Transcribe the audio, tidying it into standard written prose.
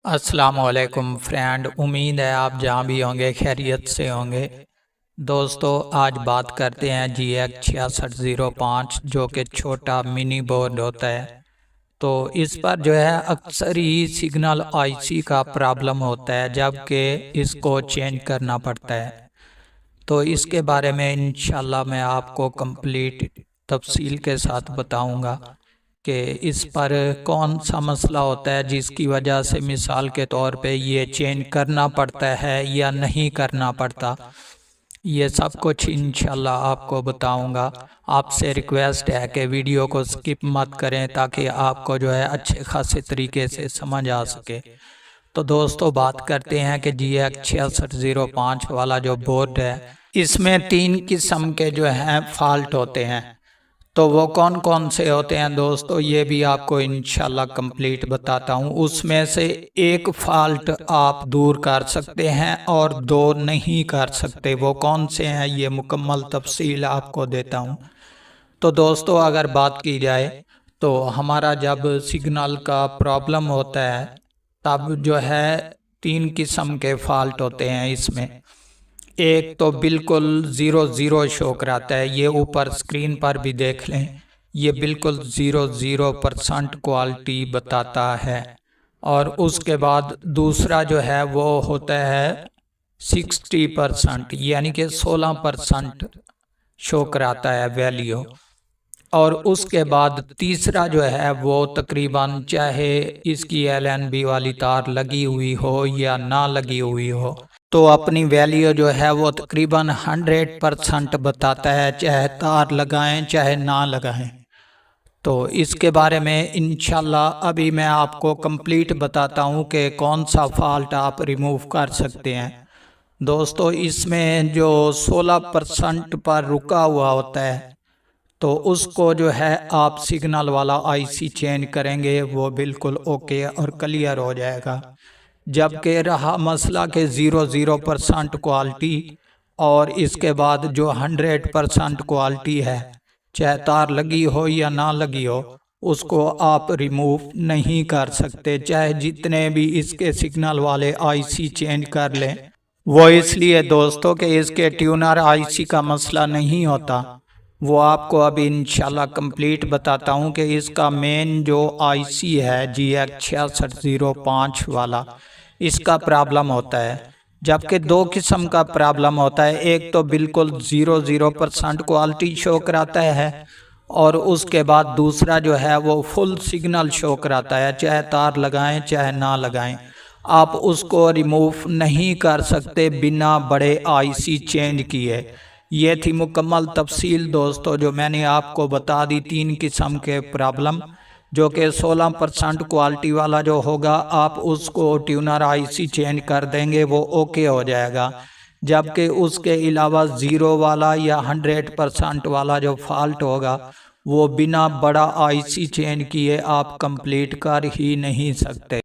अस्सलामुअलैकुम फ्रेंड, उम्मीद है आप जहाँ भी होंगे खैरियत से होंगे। दोस्तों, आज बात करते हैं GX6605 जो कि छोटा मिनी बोर्ड होता है। तो इस पर जो है अक्सर ही सिग्नल आईसी का प्रॉब्लम होता है, जबकि इसको चेंज करना पड़ता है। तो इसके बारे में इंशाल्लाह मैं आपको कंप्लीट तफसील के साथ बताऊंगा कि इस पर कौन सा मसला होता है जिसकी वजह से मिसाल के तौर पे ये चेंज करना पड़ता है या नहीं करना पड़ता। ये सब कुछ इंशाल्लाह आपको बताऊंगा। आपसे रिक्वेस्ट है कि वीडियो को स्किप मत करें ताकि आपको जो है अच्छे खासे तरीके से समझ आ सके। तो दोस्तों, बात करते हैं कि GX6605 वाला जो बोर्ड है, इसमें 3 किस्म के जो हैं फॉल्ट होते हैं। तो वो कौन कौन से होते हैं दोस्तों, ये भी आपको इंशाल्लाह कंप्लीट बताता हूँ। उसमें से एक फॉल्ट आप दूर कर सकते हैं और 2 नहीं कर सकते। वो कौन से हैं ये मुकम्मल तफसील आपको देता हूँ। तो दोस्तों, अगर बात की जाए तो हमारा जब सिग्नल का प्रॉब्लम होता है तब जो है 3 किस्म के फॉल्ट होते हैं इसमें। एक तो बिल्कुल 0 शो कराता है, ये ऊपर स्क्रीन पर भी देख लें, ये बिल्कुल 0% क्वालिटी बताता है। और उसके बाद दूसरा जो है वो होता है 60%, यानी कि 16% शो कराता है वैल्यू। और उसके बाद तीसरा जो है वो तकरीबन चाहे इसकी LNB वाली तार लगी हुई हो या ना लगी हुई हो, तो अपनी वैल्यू जो है वो तकरीबन 100% बताता है, चाहे तार लगाएं चाहे ना लगाएं। तो इसके बारे में इंशाल्लाह अभी मैं आपको कंप्लीट बताता हूं कि कौन सा फॉल्ट आप रिमूव कर सकते हैं। दोस्तों, इसमें जो 16% पर रुका हुआ होता है तो उसको जो है आप सिग्नल वाला आईसी चेंज करेंगे, वो बिल्कुल ओके और क्लियर हो जाएगा। जबकि रहा मसला के 0% क्वालिटी और इसके बाद जो 100% क्वालिटी है, चाहे तार लगी हो या ना लगी हो, उसको आप रिमूव नहीं कर सकते, चाहे जितने भी इसके सिग्नल वाले आईसी चेंज कर लें। वो इसलिए दोस्तों कि इसके ट्यूनर आईसी का मसला नहीं होता। वो आपको अभी इंशाल्लाह कंप्लीट बताता हूँ कि इसका मेन जो आईसी है GX6605 वाला, इसका प्रॉब्लम होता है। जबकि 2 किस्म का प्रॉब्लम होता है, एक तो बिल्कुल 0% क्वालिटी शो कराता है और उसके बाद दूसरा जो है वो फुल सिग्नल शो कराता है, चाहे तार लगाएं चाहे ना लगाएं। आप उसको रिमूव नहीं कर सकते बिना बड़े आईसी चेंज किए। ये थी मुकम्मल तफसील दोस्तों जो मैंने आपको बता दी। 3 किस्म के प्रॉब्लम, जो कि 16% क्वालिटी वाला जो होगा आप उसको ट्यूनर आईसी चेंज कर देंगे, वो ओके हो जाएगा। जबकि उसके अलावा 0 वाला या 100% वाला जो फॉल्ट होगा वो बिना बड़ा आईसी चेंज किए आप कंप्लीट कर ही नहीं सकते।